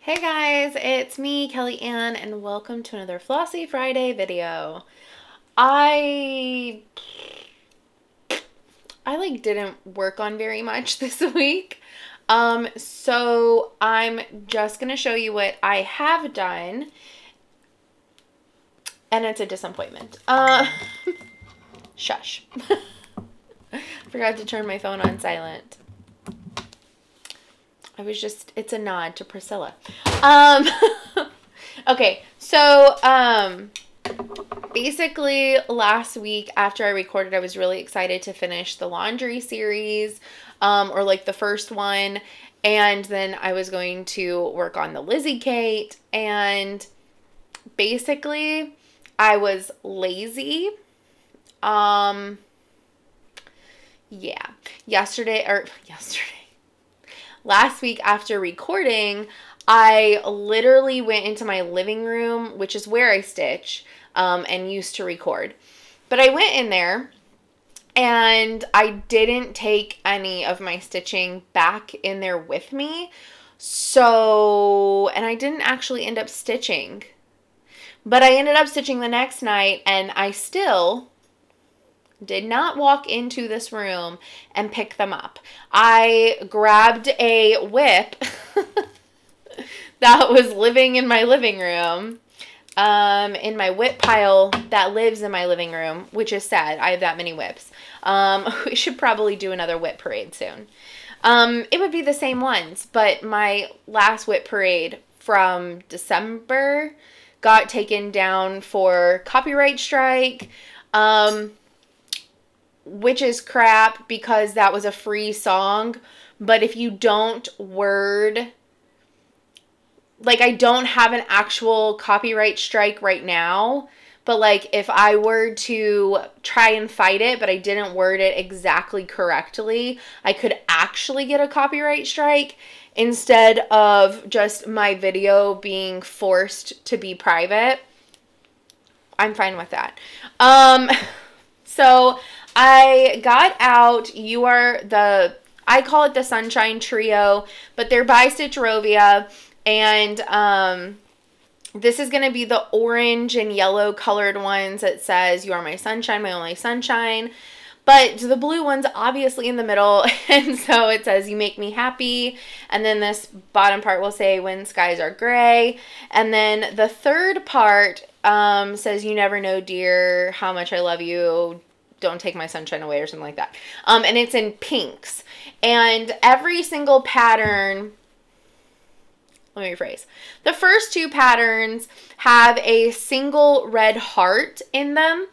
Hey guys, it's me, Kelly Ann, and welcome to another Flossy Friday video. I didn't work on very much this week. So I'm just gonna show you what I have done, and it's a disappointment. Shush. Forgot to turn my phone on silent. It's a nod to Priscilla. Okay, so, basically last week after I recorded, I was really excited to finish the laundry series, or like the first one, and then I was going to work on the Lizzie Kate, and basically I was lazy. Yeah, last week after recording, I literally went into my living room, which is where I stitch, and used to record. But I went in there and I didn't take any of my stitching back in there with me. And I didn't actually end up stitching. But I ended up stitching the next night, and I still did not walk into this room and pick them up. I grabbed a whip that was living in my living room, in my whip pile that lives in my living room, which is sad. I have that many whips. We should probably do another whip parade soon. It would be the same ones, but my last whip parade from December got taken down for copyright strike, which is crap because that was a free song. But if you don't word, like, I don't have an actual copyright strike right now, but like if I were to try and fight it, but I didn't word it exactly correctly, I could actually get a copyright strike instead of just my video being forced to be private. I'm fine with that. So I got out, I call it the Sunshine Trio, but they're by Stitchrovia, and this is going to be the orange and yellow colored ones that says, "You are my sunshine, my only sunshine." But the blue one's obviously in the middle, and so it says, "You make me happy." And then this bottom part will say, "When skies are gray." And then the third part says, "You never know, dear, how much I love you. Don't take my sunshine away," or something like that. And it's in pinks. And every single pattern, let me rephrase. The first two patterns have a single red heart in them.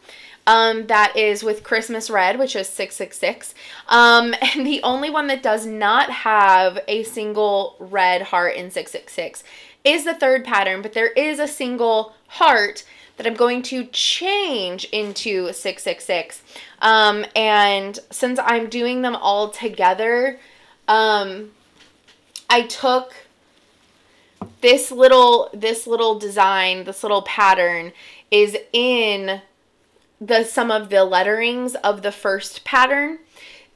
That is with Christmas red, which is 666. And the only one that does not have a single red heart in 666 is the third pattern, but there is a single heart that I'm going to change into 666. And since I'm doing them all together, I took this little design, this little pattern is in some of the letterings of the first pattern.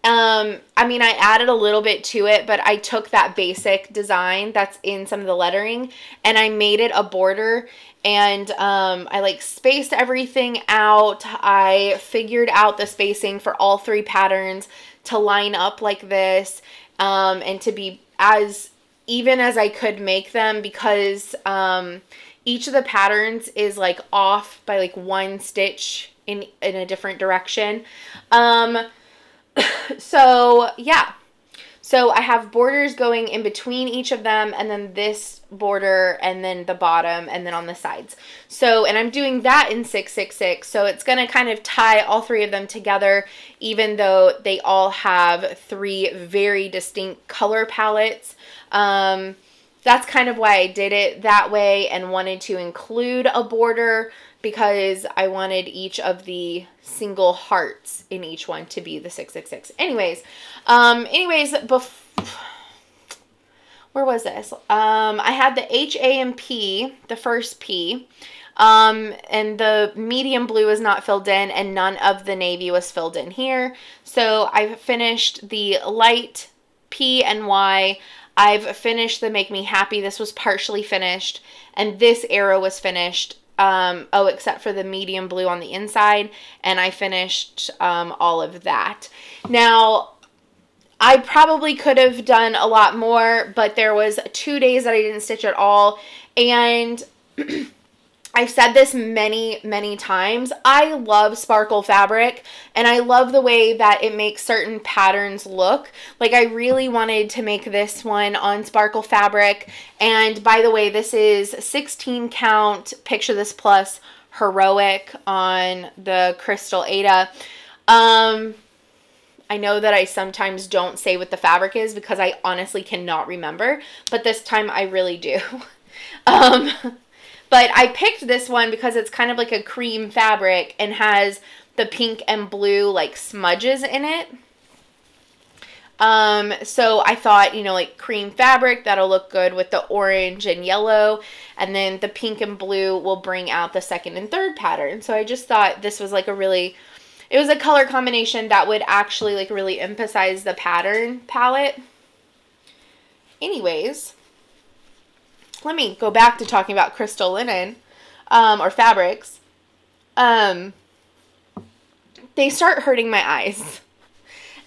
I mean, I added a little bit to it, but I took that basic design that's in some of the lettering and I made it a border, and I like spaced everything out. I figured out the spacing for all three patterns to line up like this, and to be as even as I could make them, because each of the patterns is like off by like one stitch in a different direction. So yeah, so I have borders going in between each of them, and then this border, and then the bottom, and then on the sides. So, and I'm doing that in 666, so it's going to kind of tie all three of them together, even though they all have three very distinct color palettes. That's kind of why I did it that way and wanted to include a border, because I wanted each of the single hearts in each one to be the 666. Anyways, where was this? I had the HA and P, the first P, and the medium blue is not filled in, and none of the navy was filled in here. So I finished the light P and Y. I've finished the Make Me Happy. This was partially finished, and this arrow was finished. Oh, except for the medium blue on the inside, and I finished all of that. Now, I probably could have done a lot more, but there was 2 days that I didn't stitch at all, and I've said this many, many times. I love sparkle fabric, and I love the way that it makes certain patterns look. Like, I really wanted to make this one on sparkle fabric, and by the way, this is 16 count Picture This Plus Heroic on the Crystal Ada. I know that I sometimes don't say what the fabric is because I honestly cannot remember, but this time I really do. But I picked this one because it's kind of like a cream fabric and has the pink and blue like smudges in it. So I thought, you know, like cream fabric, that'll look good with the orange and yellow, and then the pink and blue will bring out the second and third pattern. So I just thought this was like it was a color combination that would actually like really emphasize the pattern palette. Anyways, let me go back to talking about crystal linen, or fabrics. They start hurting my eyes.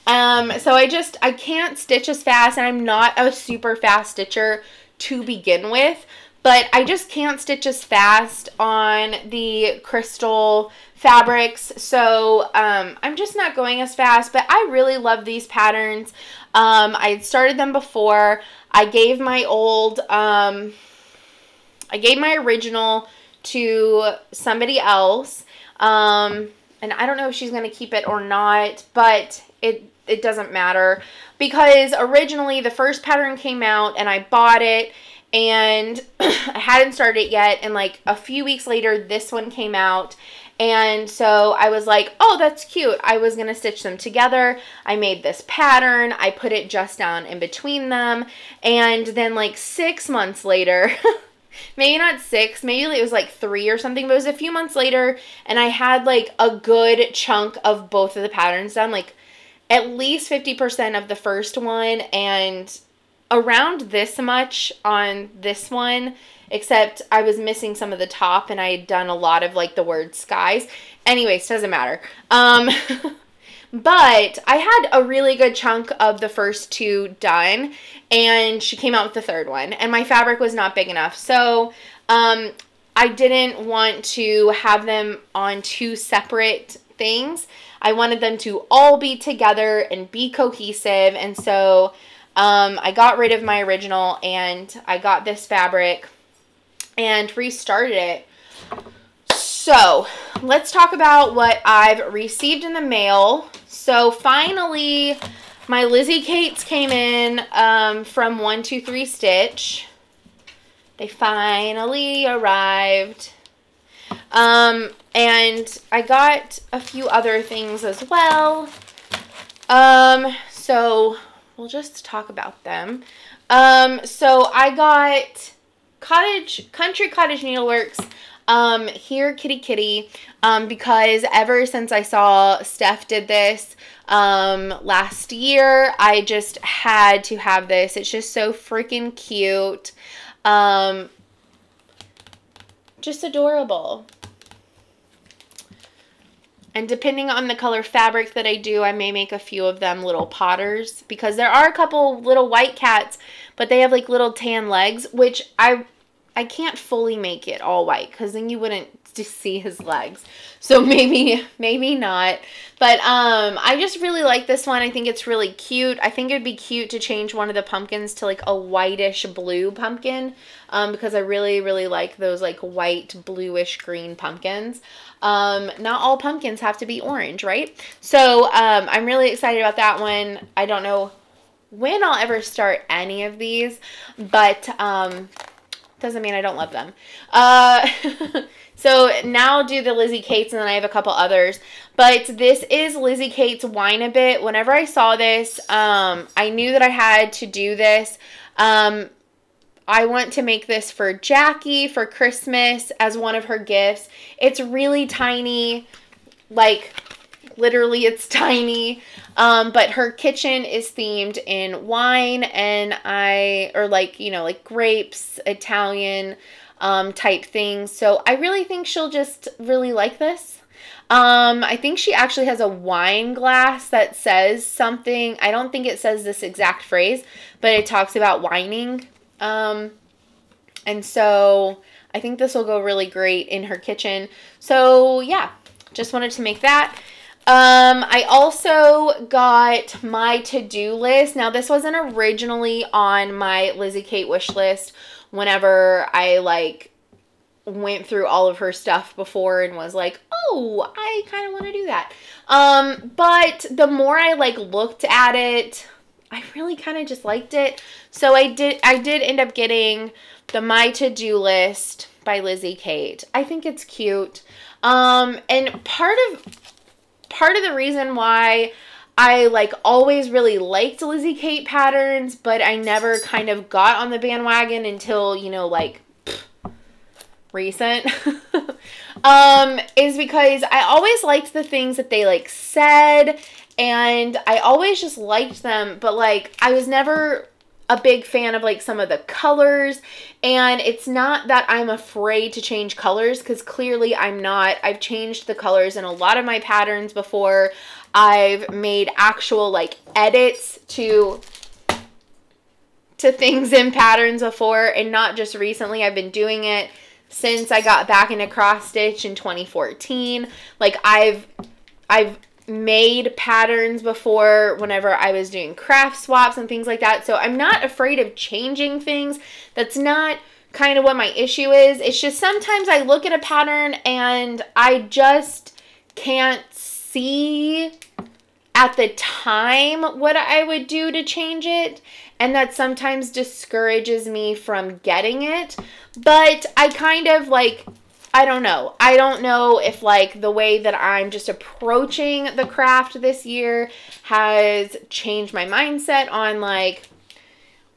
So I can't stitch as fast, and I'm not a super fast stitcher to begin with, but I just can't stitch as fast on the crystal fabrics. So, I'm just not going as fast, but I really love these patterns. I had started them before. I gave my original to somebody else, and I don't know if she's going to keep it or not, but it doesn't matter, because originally the first pattern came out and I bought it, and I hadn't started it yet, and like a few weeks later this one came out, and so I was like, oh, that's cute. I was going to stitch them together. I made this pattern. I put it just down in between them, and then like 6 months later, maybe not 6, maybe it was like 3 or something, but it was a few months later, and I had like a good chunk of both of the patterns done, like at least 50% of the first one, and around this much on this one, except I was missing some of the top, and I had done a lot of like the word skies. Anyways, doesn't matter. But I had a really good chunk of the first 2 done, and she came out with the third one, and my fabric was not big enough. So I didn't want to have them on 2 separate things. I wanted them to all be together and be cohesive, and so I got rid of my original, and I got this fabric and restarted it. So let's talk about what I've received in the mail. So finally, my Lizzie Kates came in from 123 Stitch. They finally arrived. And I got a few other things as well. So we'll just talk about them. So I got Country Cottage Needleworks, here kitty kitty, because ever since I saw Steph did this, last year, I just had to have this. It's just so freaking cute. Just adorable. And depending on the color fabric that I do, I may make a few of them little potters, because there are a couple little white cats, but they have like little tan legs, which I can't fully make it all white, because then you wouldn't just see his legs. So maybe not. But I just really like this one. I think it's really cute. I think it'd be cute to change one of the pumpkins to like a whitish blue pumpkin, because I really, really like those like white, bluish green pumpkins. Not all pumpkins have to be orange, right? So I'm really excited about that one. I don't know when I'll ever start any of these, but doesn't mean I don't love them. So now I'll do the Lizzie Kates, and then I have a couple others. But this is Lizzie Kate's Whine a Bit. Whenever I saw this, I knew that I had to do this. I want to make this for Jackie for Christmas as one of her gifts. It's really tiny, like literally it's tiny. But her kitchen is themed in wine and or like, you know, like grapes, Italian type things. So I really think she'll just really like this. I think she actually has a wine glass that says something. I don't think it says this exact phrase, but it talks about whining. And so I think this will go really great in her kitchen. So yeah, just wanted to make that. I also got my to-do list. Now this wasn't originally on my Lizzie Kate wish list whenever I like went through all of her stuff before and was like, oh, I kind of want to do that. But the more I like looked at it, I really kind of just liked it. So I did end up getting the My To-Do List by Lizzie Kate. I think it's cute. And part of the reason why I like always really liked Lizzie Kate patterns, but I never kind of got on the bandwagon until, you know, like recent, is because I always liked the things that they like said, and I always just liked them, but like I was never a big fan of like some of the colors. And it's not that I'm afraid to change colors, because clearly I'm not. I've changed the colors in a lot of my patterns before. I've made actual like edits to things in patterns before, and not just recently. I've been doing it since I got back into cross stitch in 2014. Like I've made patterns before whenever I was doing craft swaps and things like that. So I'm not afraid of changing things. That's not kind of what my issue is. It's just sometimes I look at a pattern and I just can't see at the time what I would do to change it. And that sometimes discourages me from getting it. But I kind of like, I don't know. I don't know if like the way that I'm just approaching the craft this year has changed my mindset on like,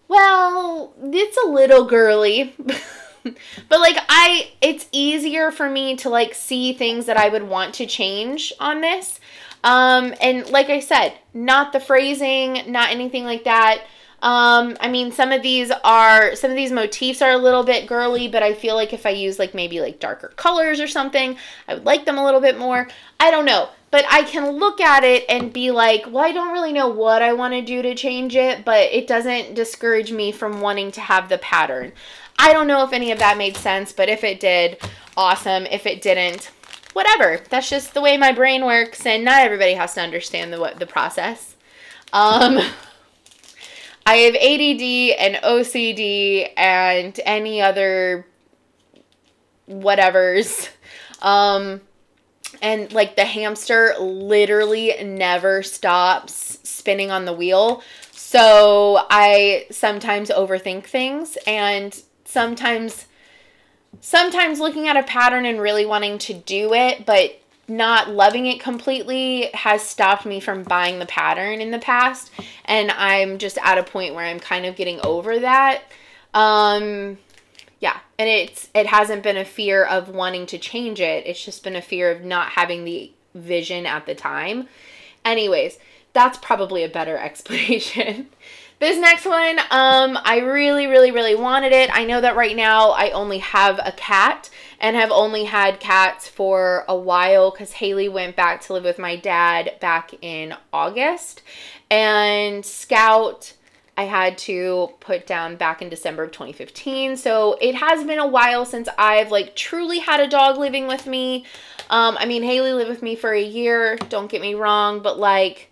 well, it's a little girly. But like it's easier for me to like see things that I would want to change on this. And like I said, not the phrasing, not anything like that. I mean, some of these motifs are a little bit girly, but I feel like if I use like maybe like darker colors or something, I would like them a little bit more. I don't know, but I can look at it and be like, well, I don't really know what I want to do to change it, but it doesn't discourage me from wanting to have the pattern. I don't know if any of that made sense, but if it did, awesome. If it didn't, whatever. That's just the way my brain works, and not everybody has to understand the process. I have ADD and OCD and any other whatevers. And like the hamster literally never stops spinning on the wheel. So I sometimes overthink things, and sometimes looking at a pattern and really wanting to do it, but not loving it completely has stopped me from buying the pattern in the past. And I'm just at a point where I'm kind of getting over that. Yeah, and it hasn't been a fear of wanting to change it. It's just been a fear of not having the vision at the time. Anyways, that's probably a better explanation. This next one, I really, really, really wanted it. I know that right now I only have a cat and have only had cats for a while because Haley went back to live with my dad back in August. And Scout, I had to put down back in December of 2015. So it has been a while since I've like truly had a dog living with me. I mean, Haley lived with me for a year, don't get me wrong, but like,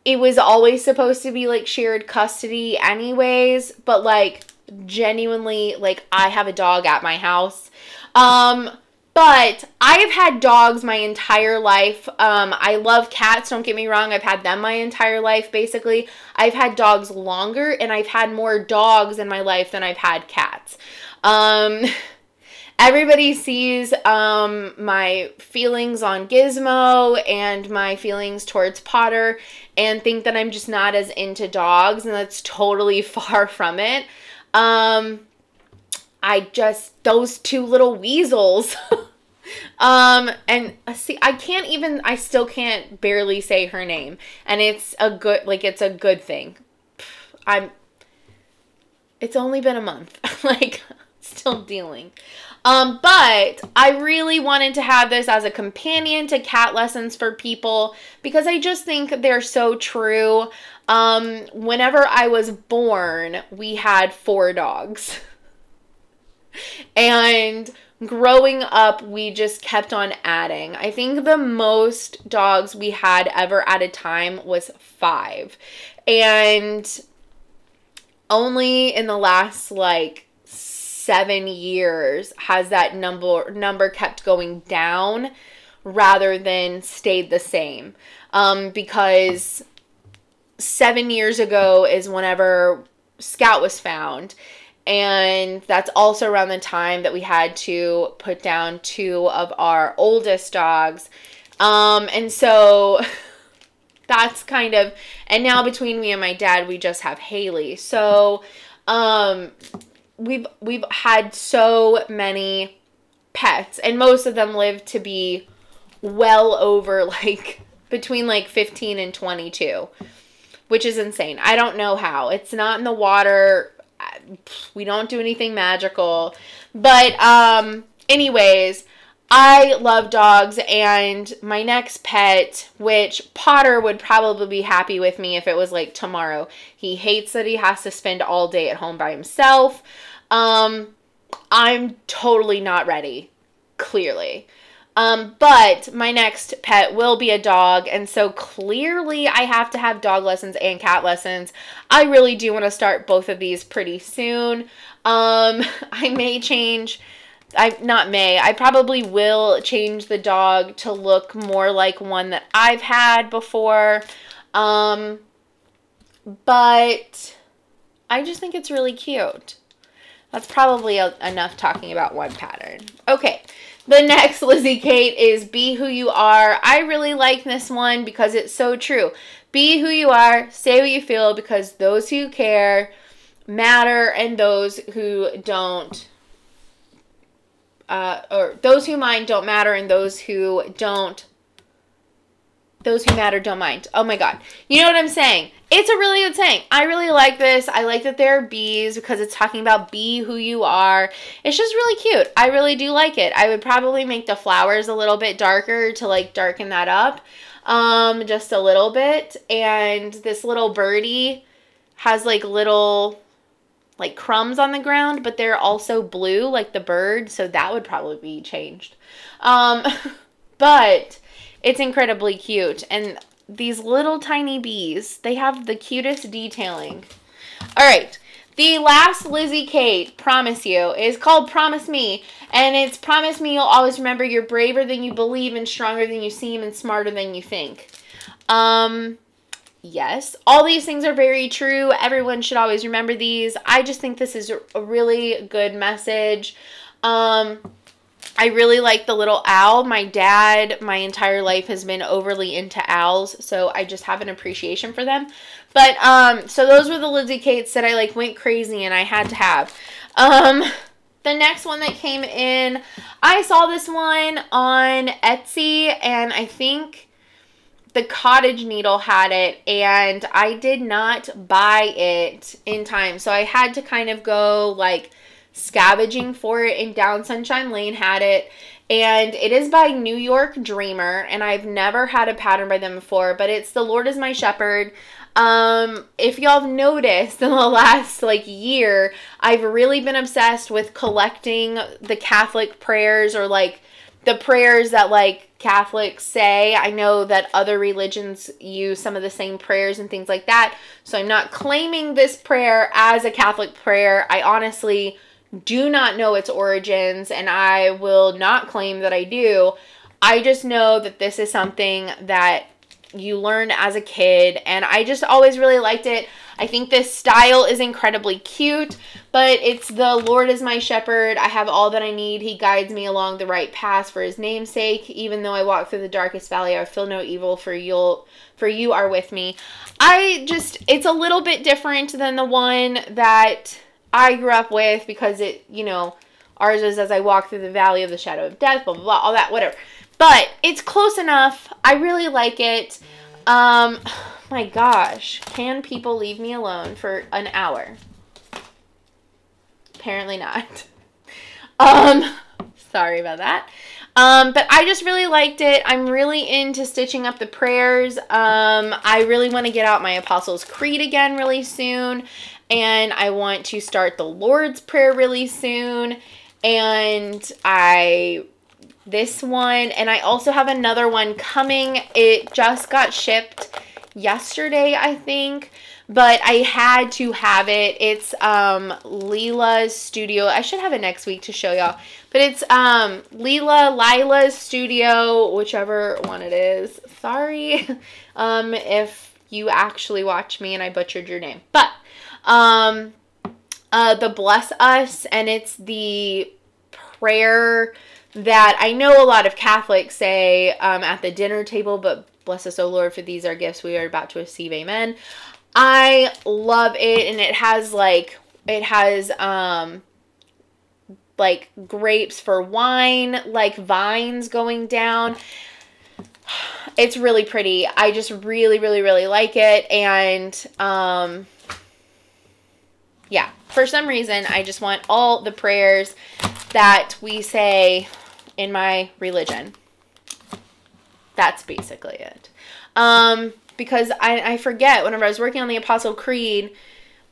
it was always supposed to be like shared custody anyways, but like genuinely, like I have a dog at my house. But I've had dogs my entire life. I love cats, don't get me wrong. I've had them my entire life, basically. I've had dogs longer, and I've had more dogs in my life than I've had cats. Everybody sees my feelings on Gizmo and my feelings towards Potter and think that I'm just not as into dogs, and that's totally far from it. Those two little weasels, And see, I still can't barely say her name. And it's a good thing. It's only been a month. Like, still dealing. But I really wanted to have this as a companion to cat lessons for people because I just think they're so true. Whenever I was born, we had 4 dogs. And growing up, we just kept on adding. I think the most dogs we had ever at a time was 5. And only in the last, like, 7 years has that number kept going down rather than stayed the same. Because 7 years ago is whenever Scout was found. And that's also around the time that we had to put down 2 of our oldest dogs. And so that's kind of, and now between me and my dad, we just have Haley. So, we've had so many pets, and most of them live to be well over, like, between, like, 15 and 22, which is insane. I don't know how. It's not in the water. We don't do anything magical. But, anyways, I love dogs, and my next pet, which Potter would probably be happy with me if it was, like, tomorrow. He hates that he has to spend all day at home by himself. I'm totally not ready, clearly. But my next pet will be a dog, and so clearly I have to have dog lessons and cat lessons. I really do want to start both of these pretty soon. I may change, I probably will change the dog to look more like one that I've had before. But I just think it's really cute. That's probably enough talking about one pattern. Okay, the next Lizzie Kate is Be Who You Are. I really like this one because it's so true. Be who you are, say what you feel, because those who care matter, and those who don't, or those who mind don't matter, and those who matter don't mind. Oh my God. You know what I'm saying? It's a really good saying. I really like this. I like that there are bees because it's talking about be who you are. It's just really cute. I really do like it. I would probably make the flowers a little bit darker to, like, darken that up just a little bit. And this little birdie has, like, little, like, crumbs on the ground, but they're also blue like the bird, so that would probably be changed. But it's incredibly cute. And these little tiny bees, they have the cutest detailing. All right. The last Lizzie Kate, Promise You, is called Promise Me. And it's Promise Me you'll always remember you're braver than you believe and stronger than you seem and smarter than you think. Yes. All these things are very true. Everyone should always remember these. I just think this is a really good message. I really like the little owl. My dad, my entire life, has been overly into owls, so I just have an appreciation for them. But, so those were the Lizzie Kates that I, like, went crazy and I had to have. The next one that came in, I saw this one on Etsy, and I think the Cottage needle had it, and I did not buy it in time, so I had to kind of go, like, scavenging for it, and Down Sunshine Lane had it, and it is by New York Dreamer, and I've never had a pattern by them before, but it's The Lord is My Shepherd. If y'all have noticed in the last, like, year, I've really been obsessed with collecting the Catholic prayers, or, like, the prayers that, like, Catholics say. I know that other religions use some of the same prayers and things like that, so I'm not claiming this prayer as a Catholic prayer. I honestly do not know its origins, and I will not claim that I do. I just know that this is something that you learn as a kid, and I just always really liked it. I think this style is incredibly cute, but it's the Lord is my shepherd. I have all that I need. He guides me along the right path for his name's sake. Even though I walk through the darkest valley, I feel no evil, for you are with me. It's a little bit different than the one that I grew up with, because it, you know, Ours is as I walk through the valley of the shadow of death, blah, blah, blah, all that, whatever. But it's close enough. I really like it. My gosh. Can people leave me alone for an hour? Apparently not. Sorry about that. But I just really liked it. I'm really into stitching up the prayers. I really want to get out my Apostles' Creed again really soon. And I want to start the Lord's Prayer really soon. And this one, and I also have another one coming. It just got shipped yesterday, I think. But I had to have it. It's Lila's Studio. I should have it next week to show y'all. But it's Lila's Studio, whichever one it is. Sorry if you actually watch me and I butchered your name. But the Bless Us, and it's the prayer that I know a lot of Catholics say at the dinner table, but bless us, O Lord, for these are gifts we are about to receive. Amen. I love it, and it has like grapes for wine, like vines going down. It's really pretty. I just really, really, really like it. And yeah, for some reason, I just want all the prayers that we say in my religion. That's basically it. Because I forget, whenever I was working on the Apostle Creed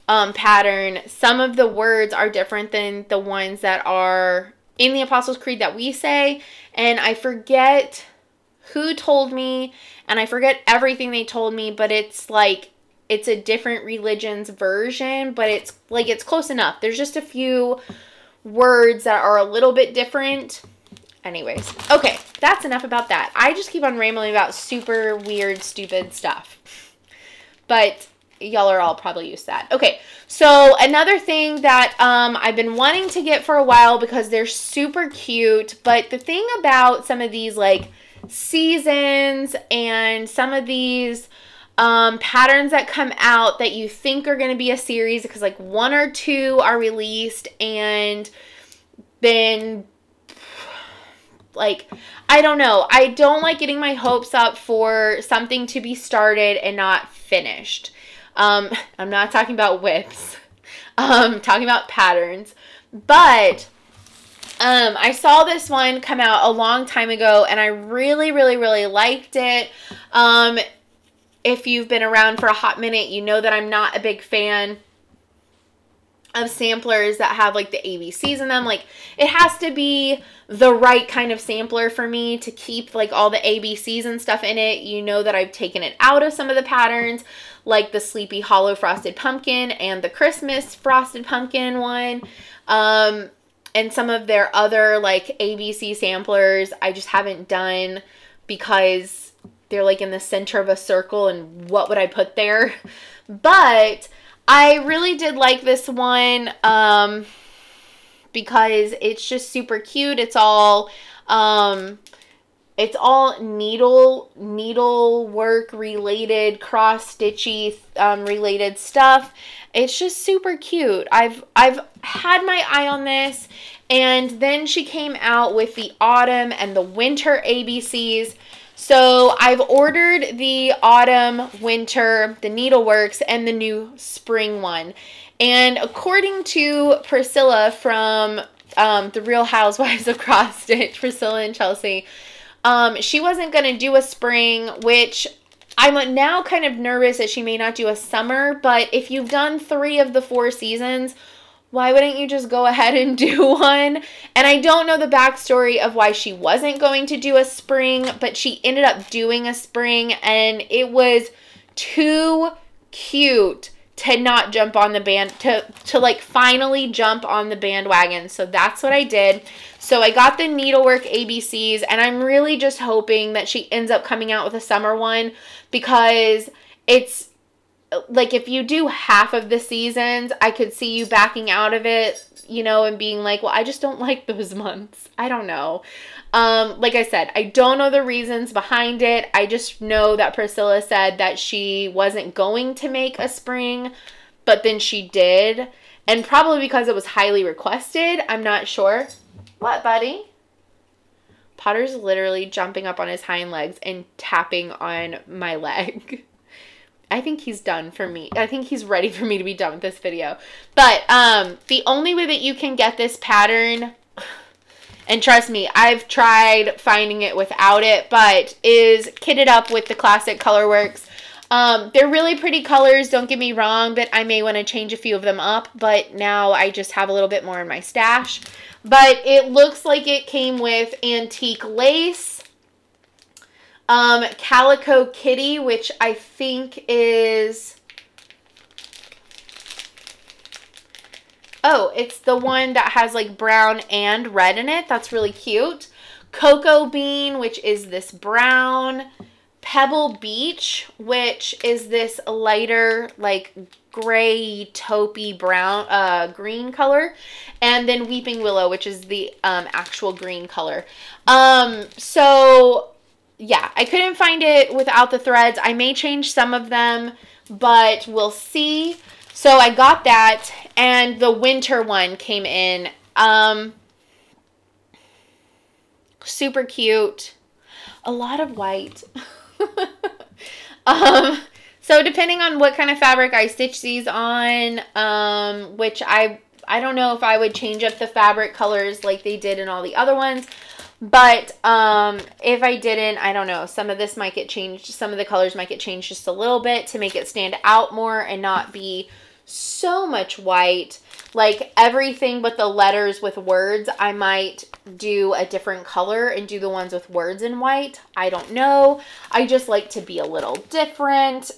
pattern, some of the words are different than the ones that are in the Apostles' Creed that we say. And I forget who told me, and I forget everything they told me, but it's like, it's a different religion's version, but it's like, it's close enough. There's just a few words that are a little bit different. Anyways, okay, that's enough about that. I just keep on rambling about super weird, stupid stuff. But y'all are all probably used to that. Okay, so another thing that I've been wanting to get for a while because they're super cute. But the thing about some of these like seasons and some of these patterns that come out that you think are going to be a series, because like 1 or 2 are released and then like, I don't know. I don't like getting my hopes up for something to be started and not finished. I'm not talking about whips. I'm talking about patterns. But I saw this one come out a long time ago, and I really, really, really liked it. If you've been around for a hot minute, you know that I'm not a big fan of samplers that have like the ABCs in them. Like, it has to be the right kind of sampler for me to keep like all the ABCs and stuff in it. You know that I've taken it out of some of the patterns, like the Sleepy Hollow Frosted Pumpkin and the Christmas Frosted Pumpkin one. And some of their other like ABC samplers I just haven't done because they're like in the center of a circle, and what would I put there? But I really did like this one because it's just super cute. It's all needlework related, cross stitchy related stuff. It's just super cute. I've had my eye on this, and then she came out with the autumn and the winter ABCs. So I've ordered the autumn, winter, the Needleworks, and the new spring one. And according to Priscilla from the Real Housewives of Cross Stitch, Priscilla and Chelsea, she wasn't going to do a spring, which I'm now kind of nervous that she may not do a summer. But if you've done 3 of the 4 seasons, why wouldn't you just go ahead and do one? And I don't know the backstory of why she wasn't going to do a spring, but she ended up doing a spring, and it was too cute to not jump on the to like finally jump on the bandwagon. So that's what I did. So I got the Needlework ABCs, and I'm really just hoping that she ends up coming out with a summer one, because it's like, if you do half of the seasons, I could see you backing out of it, you know, and being like, well, I just don't like those months. I don't know. Like I said, I don't know the reasons behind it. I just know that Priscilla said that she wasn't going to make a spring, but then she did. And probably because it was highly requested. I'm not sure. What, buddy? Potter's literally jumping up on his hind legs and tapping on my leg. I think he's done for me. I think he's ready for me to be done with this video. But the only way that you can get this pattern, and trust me, I've tried finding it without it, but is kitted up with the classic Colorworks. They're really pretty colors, don't get me wrong, but I may want to change a few of them up. But now I just have a little bit more in my stash. But it looks like it came with antique lace, calico kitty, which I think is, oh, it's the one that has like brown and red in it. That's really cute. Cocoa bean, which is this brown. Pebble Beach, which is this lighter, like gray, taupey brown, green color. And then Weeping Willow, which is the actual green color. So yeah, I couldn't find it without the threads. I may change some of them, but we'll see. So I got that, and the winter one came in. Super cute. A lot of white. So depending on what kind of fabric I stitch these on, which I don't know if I would change up the fabric colors like they did in all the other ones, but if I didn't, I don't know, some of this might get changed, some of the colors might get changed just a little bit to make it stand out more and not be so much white. Like everything but the letters with words, I might do a different color and do the ones with words in white. I don't know. I just like to be a little different.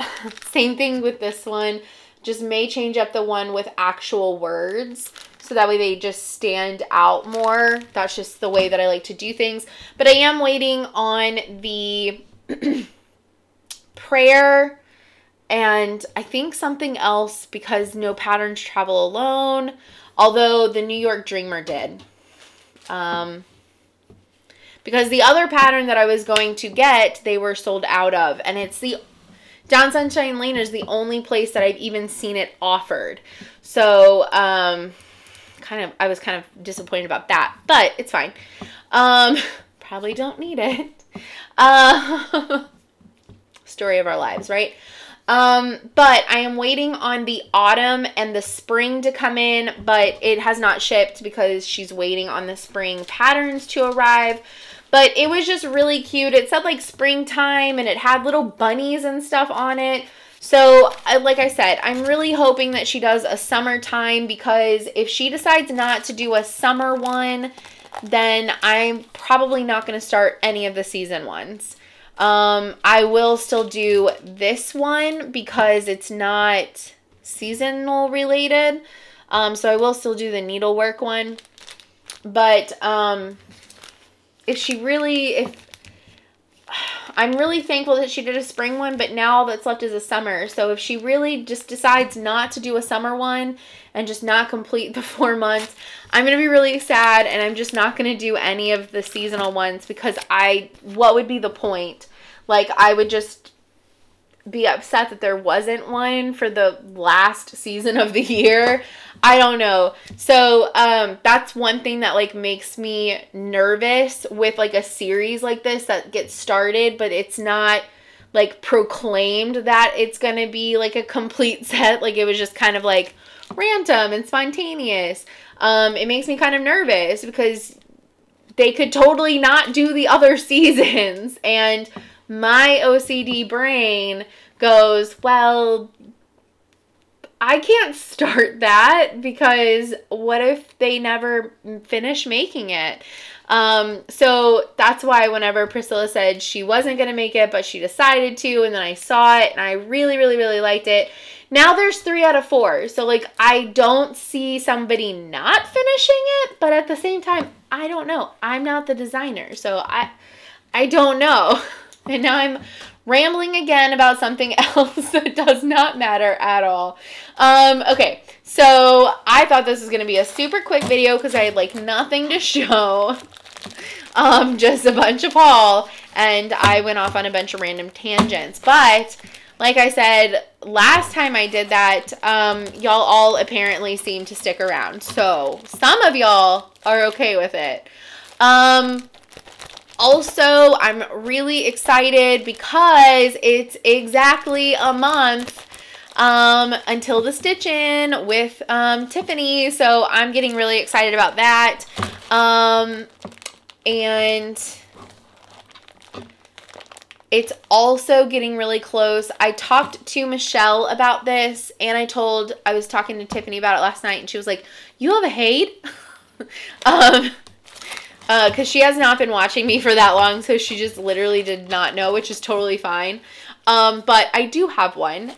Same thing with this one. Just may change up the one with actual words, so that way they just stand out more. That's just the way that I like to do things. But I am waiting on the prayer and I think something else, because No Patterns Travel Alone, although the New York Dreamer did. Because the other pattern that I was going to get, they were sold out of. And it's the Down Sunshine Lane is the only place that I've even seen it offered. So, I was kind of disappointed about that, but it's fine. Probably don't need it. Story of our lives, right? But I am waiting on the autumn and the spring to come in, but it has not shipped because she's waiting on the spring patterns to arrive. But it was just really cute. It said like springtime and it had little bunnies and stuff on it. So like I said, I'm really hoping that she does a summertime, because if she decides not to do a summer one, then I'm probably not going to start any of the season ones. I will still do this one because it's not seasonal related. So I will still do the Needlework one. But, I'm really thankful that she did a spring one, but now all that's left is a summer. So if she really just decides not to do a summer one and just not complete the 4 months, I'm going to be really sad, and I'm just not going to do any of the seasonal ones, because what would be the point? Like, I would just be upset that there wasn't one for the last season of the year. I don't know. So, that's one thing that like makes me nervous with like a series like this that gets started, but it's not like proclaimed that it's going to be like a complete set. Like, it was just kind of like random and spontaneous. It makes me kind of nervous because they could totally not do the other seasons, and my OCD brain goes, well, I can't start that because what if they never finish making it? So that's why whenever Priscilla said she wasn't going to make it, but she decided to, and then I saw it and I really, really, really liked it. Now there's 3 out of 4. So like, I don't see somebody not finishing it, but at the same time, I don't know. I'm not the designer, so I don't know. And now I'm rambling again about something else that does not matter at all. Okay, so I thought this was going to be a super quick video because I had like nothing to show. Just a bunch of haul, and I went off on a bunch of random tangents. But like I said, last time I did that, y'all all apparently seem to stick around. So some of y'all are okay with it. Also, I'm really excited because it's exactly a month until the stitch-in with Tiffany. So I'm getting really excited about that. And it's also getting really close. I talked to Michelle about this, and I was talking to Tiffany about it last night, and she was like, "You have a hate?" Because she has not been watching me for that long, so she just literally did not know, which is totally fine. But I do have one.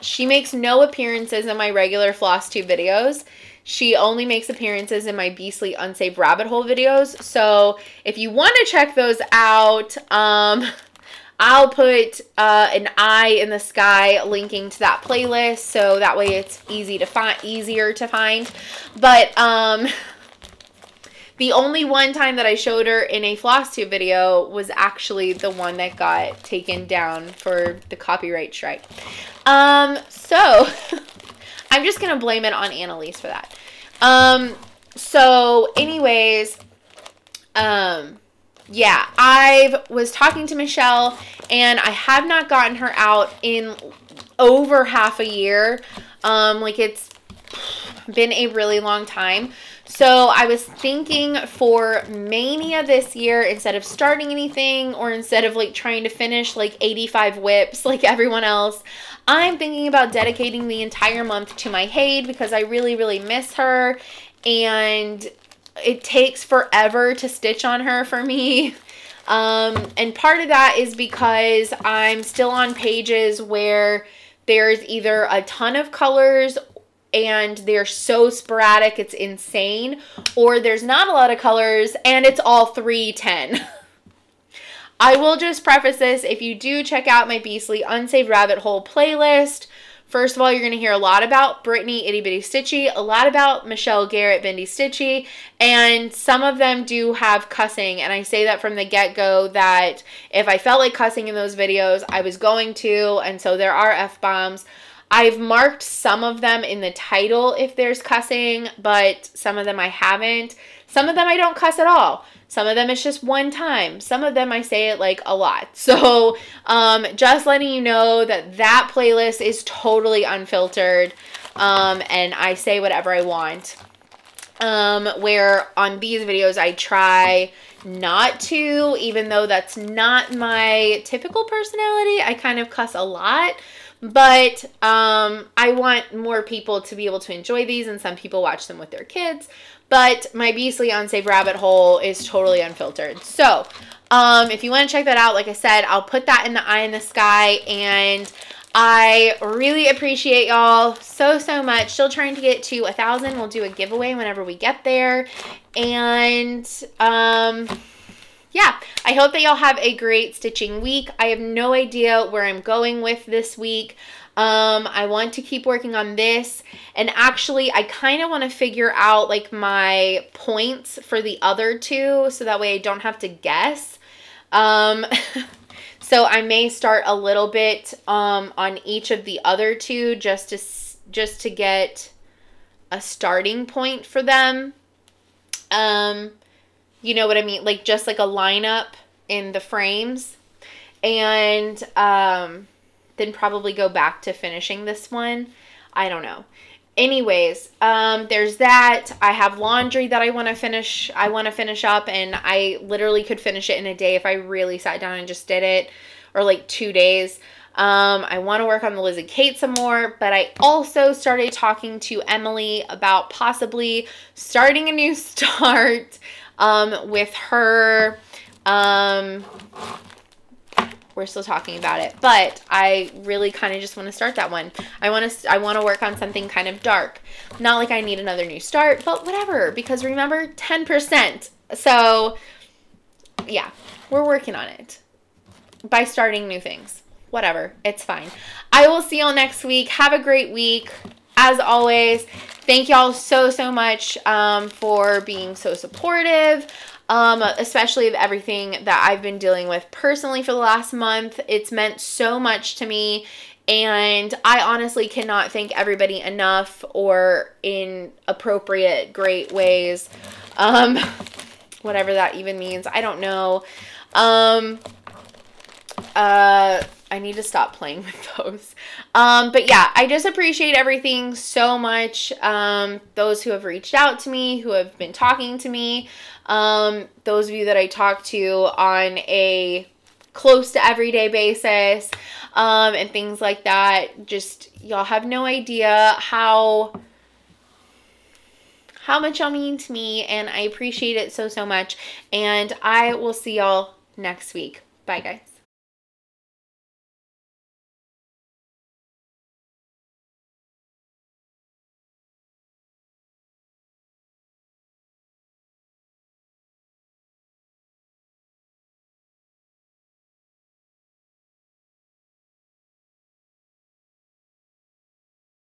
She makes no appearances in my regular FlossTube videos. She only makes appearances in my Beastly Unsafe Rabbit Hole videos. So if you want to check those out, I'll put an eye in the sky linking to that playlist, so that way it's easier to find. But the only one time that I showed her in a FlossTube video was actually the one that got taken down for the copyright strike. So I'm just going to blame it on Annalise for that. So anyways, yeah, I was talking to Michelle, and I have not gotten her out in over half a year. Like, it's been a really long time. So I was thinking for Mania this year, instead of starting anything, or instead of like trying to finish like 85 whips like everyone else, I'm thinking about dedicating the entire month to my Haid, because I really, really miss her, and it takes forever to stitch on her for me. And part of that is because I'm still on pages where there's either a ton of colors and they're so sporadic it's insane, or there's not a lot of colors and it's all 310. I will just preface this: if you do check out my Beastly Unsafe Rabbit Hole playlist, first of all, you're going to hear a lot about Brittany Itty Bitty Stitchy, a lot about Michelle Garrett Bendy Stitchy, and some of them do have cussing, and I say that from the get-go, that if I felt like cussing in those videos, I was going to, and so there are F-bombs. I've marked some of them in the title if there's cussing, but some of them I haven't. Some of them I don't cuss at all. Some of them it's just one time. Some of them I say it like a lot. So just letting you know that that playlist is totally unfiltered, and I say whatever I want. Where on these videos I try not to, even though that's not my typical personality. I kind of cuss a lot. But I want more people to be able to enjoy these, and some people watch them with their kids. But my Beastly Unsafe Rabbit Hole is totally unfiltered. So if you want to check that out, like I said, I'll put that in the eye in the sky. And I really appreciate y'all so, so much. Still trying to get to 1,000. We'll do a giveaway whenever we get there. And yeah, I hope that y'all have a great stitching week. I have no idea where I'm going with this week. I want to keep working on this, and actually I kind of want to figure out like my points for the other two, so that way I don't have to guess. So I may start a little bit on each of the other two, just to get a starting point for them. You know what I mean? Like, just like a lineup in the frames. And then probably go back to finishing this one. I don't know. Anyways, there's that. I have laundry that I want to finish. I want to finish up, and I literally could finish it in a day if I really sat down and just did it, or like 2 days. I want to work on the Lizzy Kate some more, but I also started talking to Emily about possibly starting a new start with her. We're still talking about it, but I really kind of just want to start that one. I want to work on something kind of dark. Not like I need another new start, but whatever, because remember, 10%. So yeah, we're working on it by starting new things. Whatever, it's fine. I will see y'all next week. Have a great week. As always, thank y'all so, so much for being so supportive. especially of everything that I've been dealing with personally for the last month. It's meant so much to me, and I honestly cannot thank everybody enough, or in appropriate, great ways. Whatever that even means. I don't know. I need to stop playing with those. But yeah, I just appreciate everything so much. Those who have reached out to me, who have been talking to me, those of you that I talk to on a close to everyday basis, and things like that. Just, y'all have no idea how much y'all mean to me, and I appreciate it so, so much. And I will see y'all next week. Bye, guys.